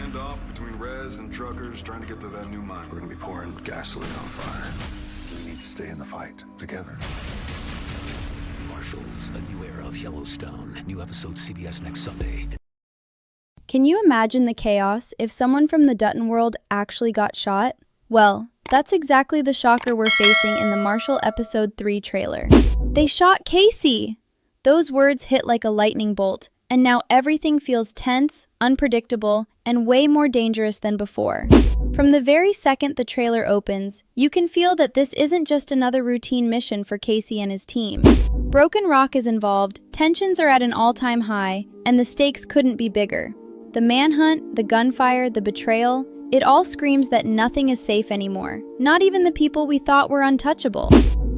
standoff between Rez and truckers trying to get to that new mine. We're gonna be pouring gasoline on fire. We need to stay in the fight together. Marshals, a new era of Yellowstone. New episode CBS next Sunday. Can you imagine the chaos if someone from the Dutton world actually got shot? Well, that's exactly the shocker we're facing in the Marshall Episode 3 trailer. They shot Kayce! Those words hit like a lightning bolt, and now everything feels tense, unpredictable, and way more dangerous than before. From the very second the trailer opens, you can feel that this isn't just another routine mission for Kayce and his team. Broken Rock is involved, tensions are at an all-time high, and the stakes couldn't be bigger. The manhunt, the gunfire, the betrayal, it all screams that nothing is safe anymore, not even the people we thought were untouchable.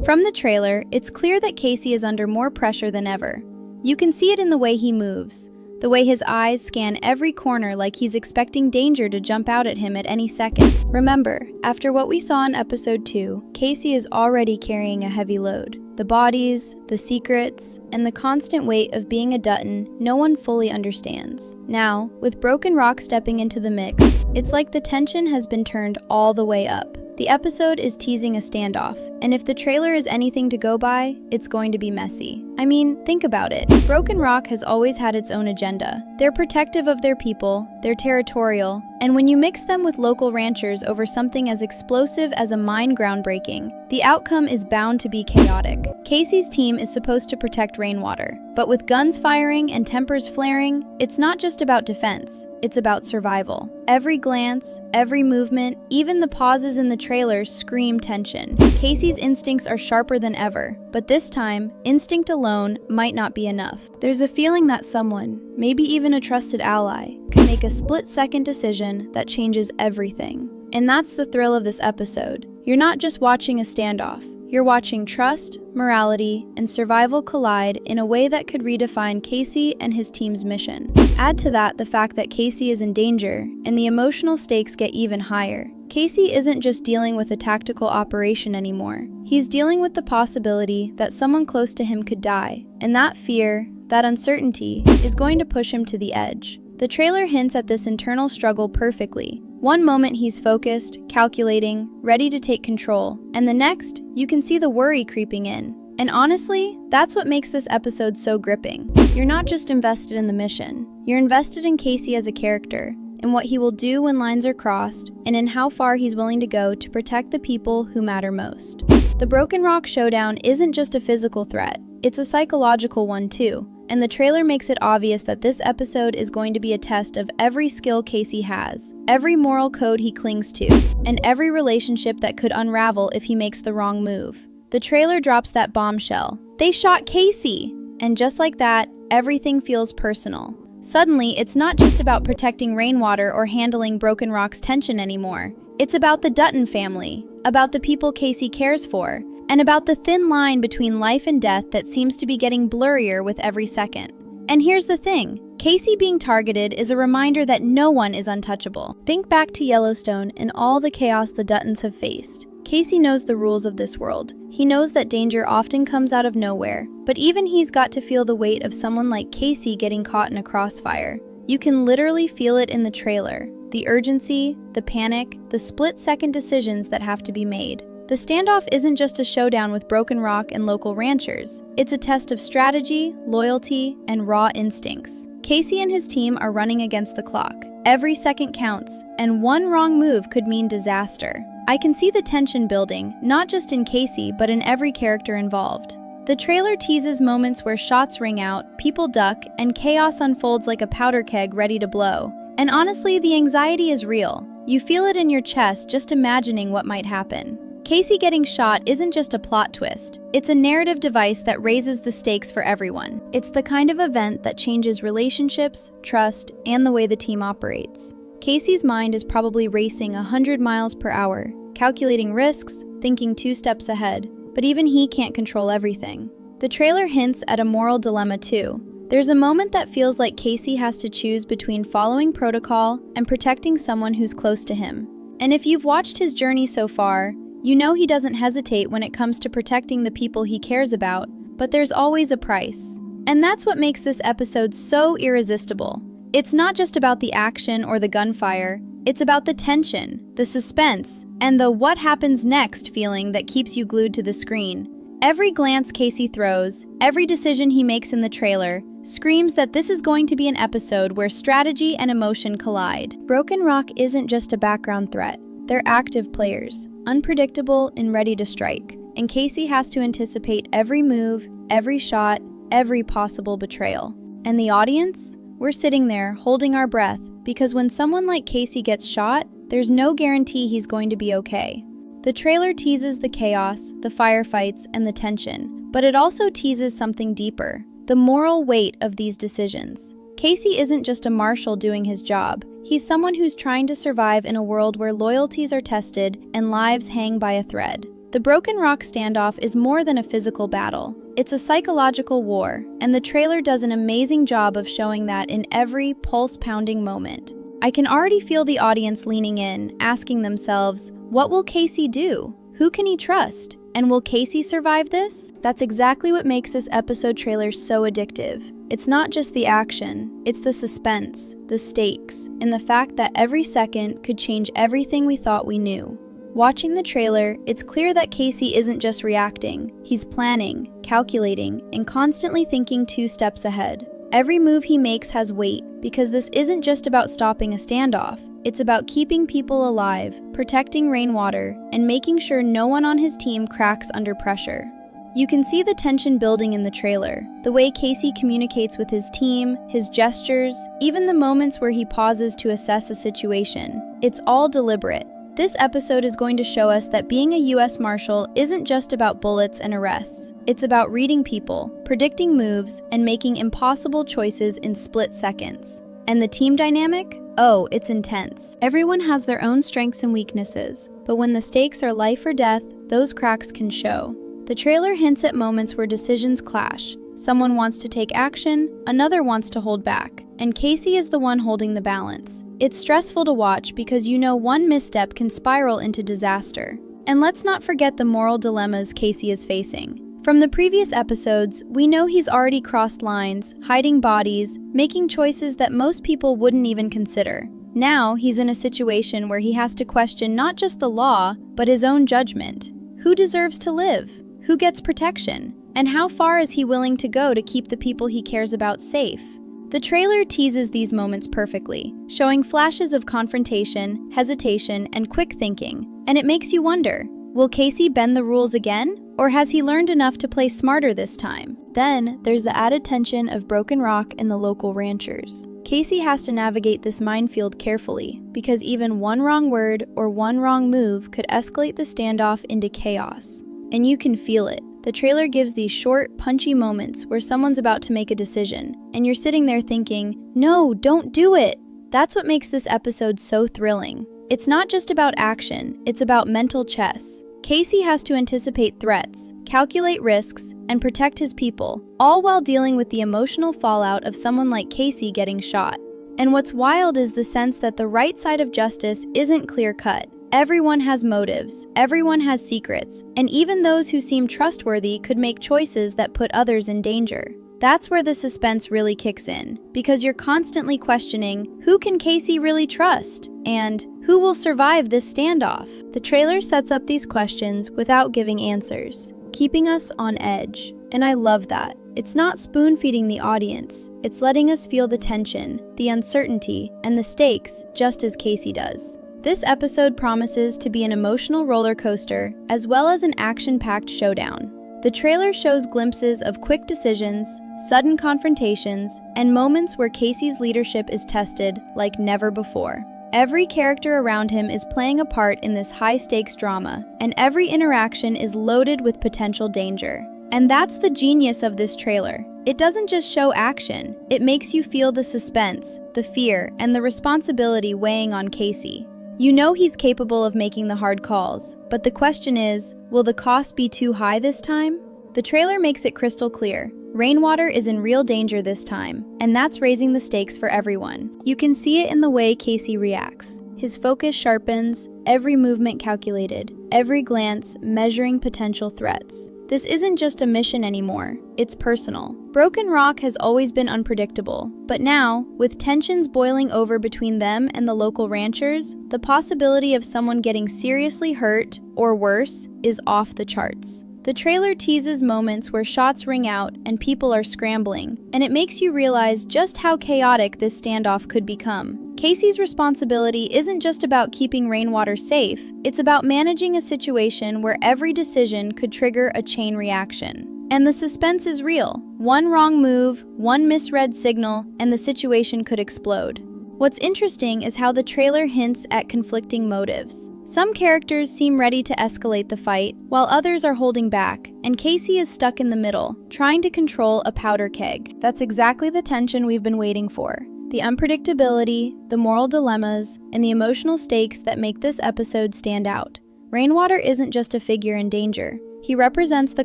From the trailer, it's clear that Kayce is under more pressure than ever. You can see it in the way he moves, the way his eyes scan every corner like he's expecting danger to jump out at him at any second. Remember, after what we saw in episode 2, Kayce is already carrying a heavy load. The bodies, the secrets, and the constant weight of being a Dutton no one fully understands. Now, with Broken Rock stepping into the mix, it's like the tension has been turned all the way up. The episode is teasing a standoff, and if the trailer is anything to go by, it's going to be messy. I mean, think about it. Broken Rock has always had its own agenda. They're protective of their people, they're territorial, and when you mix them with local ranchers over something as explosive as a mine groundbreaking, the outcome is bound to be chaotic. Kayce's team is supposed to protect Rainwater, but with guns firing and tempers flaring, it's not just about defense, it's about survival. Every glance, every movement, even the pauses in the trailer scream tension. Kayce's instincts are sharper than ever, but this time, instinct alone might not be enough. There's a feeling that someone, maybe even a trusted ally, could make a split-second decision that changes everything. And that's the thrill of this episode. You're not just watching a standoff. You're watching trust, morality, and survival collide in a way that could redefine Kayce and his team's mission. Add to that the fact that Kayce is in danger, and the emotional stakes get even higher. Kayce isn't just dealing with a tactical operation anymore. He's dealing with the possibility that someone close to him could die, and that fear, that uncertainty, is going to push him to the edge. The trailer hints at this internal struggle perfectly. One moment he's focused, calculating, ready to take control, and the next, you can see the worry creeping in. And honestly, that's what makes this episode so gripping. You're not just invested in the mission, you're invested in Kayce as a character, in what he will do when lines are crossed, and in how far he's willing to go to protect the people who matter most. The Broken Rock Showdown isn't just a physical threat, it's a psychological one too. And the trailer makes it obvious that this episode is going to be a test of every skill Kayce has, every moral code he clings to, and every relationship that could unravel if he makes the wrong move. The trailer drops that bombshell. They shot Kayce! And just like that, everything feels personal. Suddenly, it's not just about protecting Rainwater or handling Broken Rock's tension anymore. It's about the Dutton family, about the people Kayce cares for, and about the thin line between life and death that seems to be getting blurrier with every second. And here's the thing, Kayce being targeted is a reminder that no one is untouchable. Think back to Yellowstone and all the chaos the Duttons have faced. Kayce knows the rules of this world. He knows that danger often comes out of nowhere, but even he's got to feel the weight of someone like Kayce getting caught in a crossfire. You can literally feel it in the trailer, the urgency, the panic, the split-second decisions that have to be made. The standoff isn't just a showdown with Broken Rock and local ranchers. It's a test of strategy, loyalty, and raw instincts. Kayce and his team are running against the clock. Every second counts, and one wrong move could mean disaster. I can see the tension building, not just in Kayce, but in every character involved. The trailer teases moments where shots ring out, people duck, and chaos unfolds like a powder keg ready to blow. And honestly, the anxiety is real. You feel it in your chest just imagining what might happen. Kayce getting shot isn't just a plot twist. It's a narrative device that raises the stakes for everyone. It's the kind of event that changes relationships, trust, and the way the team operates. Kayce's mind is probably racing 100 miles per hour, calculating risks, thinking 2 steps ahead, but even he can't control everything. The trailer hints at a moral dilemma too. There's a moment that feels like Kayce has to choose between following protocol and protecting someone who's close to him. And if you've watched his journey so far, you know he doesn't hesitate when it comes to protecting the people he cares about, but there's always a price. And that's what makes this episode so irresistible. It's not just about the action or the gunfire, it's about the tension, the suspense, and the what happens next feeling that keeps you glued to the screen. Every glance Kayce throws, every decision he makes in the trailer, screams that this is going to be an episode where strategy and emotion collide. Broken Rock isn't just a background threat. They're active players, unpredictable and ready to strike. And Kayce has to anticipate every move, every shot, every possible betrayal. And the audience? We're sitting there, holding our breath, because when someone like Kayce gets shot, there's no guarantee he's going to be okay. The trailer teases the chaos, the firefights, and the tension, but it also teases something deeper, the moral weight of these decisions. Kayce isn't just a marshal doing his job. He's someone who's trying to survive in a world where loyalties are tested and lives hang by a thread. The Broken Rock standoff is more than a physical battle. It's a psychological war, and the trailer does an amazing job of showing that in every pulse-pounding moment. I can already feel the audience leaning in, asking themselves, what will Kayce do? Who can he trust? And will Kayce survive this? That's exactly what makes this episode trailer so addictive. It's not just the action, it's the suspense, the stakes, and the fact that every second could change everything we thought we knew. Watching the trailer, it's clear that Kayce isn't just reacting. He's planning, calculating, and constantly thinking 2 steps ahead. Every move he makes has weight, because this isn't just about stopping a standoff. It's about keeping people alive, protecting Rainwater, and making sure no one on his team cracks under pressure. You can see the tension building in the trailer, the way Kayce communicates with his team, his gestures, even the moments where he pauses to assess a situation. It's all deliberate. This episode is going to show us that being a U.S. Marshal isn't just about bullets and arrests. It's about reading people, predicting moves, and making impossible choices in split seconds. And the team dynamic? Oh, it's intense. Everyone has their own strengths and weaknesses, but when the stakes are life or death, those cracks can show. The trailer hints at moments where decisions clash. Someone wants to take action, another wants to hold back, and Kayce is the one holding the balance. It's stressful to watch because you know one misstep can spiral into disaster. And let's not forget the moral dilemmas Kayce is facing. From the previous episodes, we know he's already crossed lines, hiding bodies, making choices that most people wouldn't even consider. Now, he's in a situation where he has to question not just the law, but his own judgment. Who deserves to live? Who gets protection? And how far is he willing to go to keep the people he cares about safe? The trailer teases these moments perfectly, showing flashes of confrontation, hesitation, and quick thinking. And it makes you wonder, will Kayce bend the rules again? Or has he learned enough to play smarter this time? Then, there's the added tension of Broken Rock and the local ranchers. Kayce has to navigate this minefield carefully, because even one wrong word or one wrong move could escalate the standoff into chaos. And you can feel it. The trailer gives these short, punchy moments where someone's about to make a decision, and you're sitting there thinking, no, don't do it! That's what makes this episode so thrilling. It's not just about action, it's about mental chess. Kayce has to anticipate threats, calculate risks, and protect his people, all while dealing with the emotional fallout of someone like Kayce getting shot. And what's wild is the sense that the right side of justice isn't clear-cut. Everyone has motives, everyone has secrets, and even those who seem trustworthy could make choices that put others in danger. That's where the suspense really kicks in, because you're constantly questioning, who can Kayce really trust? And who will survive this standoff? The trailer sets up these questions without giving answers, keeping us on edge. And I love that. It's not spoon-feeding the audience, it's letting us feel the tension, the uncertainty, and the stakes just as Kayce does. This episode promises to be an emotional roller coaster, as well as an action-packed showdown. The trailer shows glimpses of quick decisions, sudden confrontations, and moments where Kayce's leadership is tested like never before. Every character around him is playing a part in this high-stakes drama, and every interaction is loaded with potential danger. And that's the genius of this trailer. It doesn't just show action, it makes you feel the suspense, the fear, and the responsibility weighing on Kayce. You know he's capable of making the hard calls, but the question is, will the cost be too high this time? The trailer makes it crystal clear. Rainwater is in real danger this time, and that's raising the stakes for everyone. You can see it in the way Kayce reacts. His focus sharpens, every movement calculated, every glance measuring potential threats. This isn't just a mission anymore, it's personal. Broken Rock has always been unpredictable, but now, with tensions boiling over between them and the local ranchers, the possibility of someone getting seriously hurt, or worse, is off the charts. The trailer teases moments where shots ring out and people are scrambling, and it makes you realize just how chaotic this standoff could become. Kayce's responsibility isn't just about keeping Rainwater safe, it's about managing a situation where every decision could trigger a chain reaction. And the suspense is real. One wrong move, one misread signal, and the situation could explode. What's interesting is how the trailer hints at conflicting motives. Some characters seem ready to escalate the fight, while others are holding back, and Kayce is stuck in the middle, trying to control a powder keg. That's exactly the tension we've been waiting for. The unpredictability, the moral dilemmas, and the emotional stakes that make this episode stand out. Rainwater isn't just a figure in danger. He represents the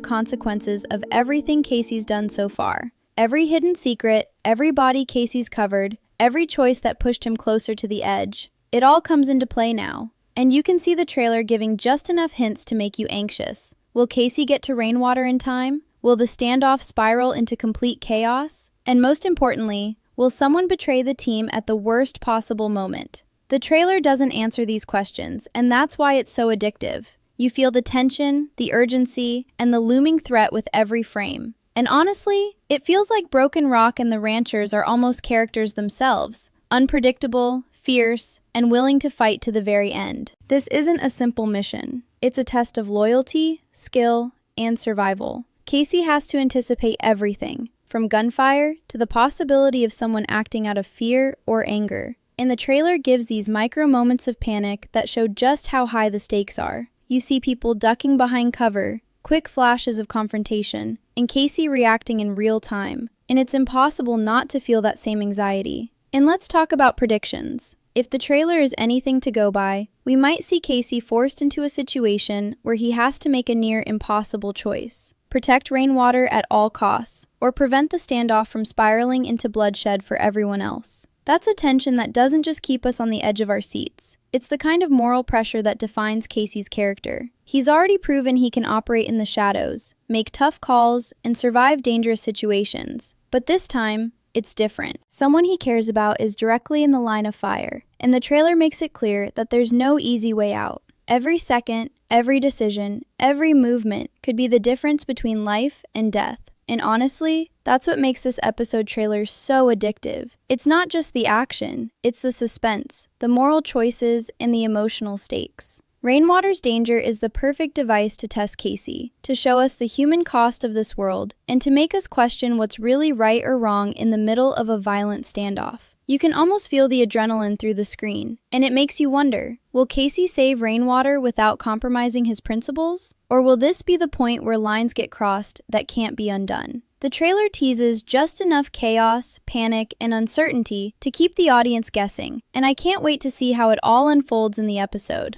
consequences of everything Kayce's done so far. Every hidden secret, every body Kayce's covered, every choice that pushed him closer to the edge. It all comes into play now. And you can see the trailer giving just enough hints to make you anxious. Will Kayce get to Rainwater in time? Will the standoff spiral into complete chaos? And most importantly, will someone betray the team at the worst possible moment? The trailer doesn't answer these questions, and that's why it's so addictive. You feel the tension, the urgency, and the looming threat with every frame. And honestly, it feels like Broken Rock and the Ranchers are almost characters themselves, unpredictable, fierce, and willing to fight to the very end. This isn't a simple mission. It's a test of loyalty, skill, and survival. Kayce has to anticipate everything, from gunfire to the possibility of someone acting out of fear or anger. And the trailer gives these micro moments of panic that show just how high the stakes are. You see people ducking behind cover, quick flashes of confrontation, and Kayce reacting in real time. And it's impossible not to feel that same anxiety. And let's talk about predictions. If the trailer is anything to go by, we might see Kayce forced into a situation where he has to make a near impossible choice. Protect Rainwater at all costs, or prevent the standoff from spiraling into bloodshed for everyone else. That's a tension that doesn't just keep us on the edge of our seats. It's the kind of moral pressure that defines Kayce's character. He's already proven he can operate in the shadows, make tough calls, and survive dangerous situations. But this time, it's different. Someone he cares about is directly in the line of fire, and the trailer makes it clear that there's no easy way out. Every second, every decision, every movement could be the difference between life and death. And honestly, that's what makes this episode trailer so addictive. It's not just the action, it's the suspense, the moral choices, and the emotional stakes. Rainwater's danger is the perfect device to test Kayce, to show us the human cost of this world, and to make us question what's really right or wrong in the middle of a violent standoff. You can almost feel the adrenaline through the screen, and it makes you wonder, will Kayce save Rainwater without compromising his principles? Or will this be the point where lines get crossed that can't be undone? The trailer teases just enough chaos, panic, and uncertainty to keep the audience guessing, and I can't wait to see how it all unfolds in the episode.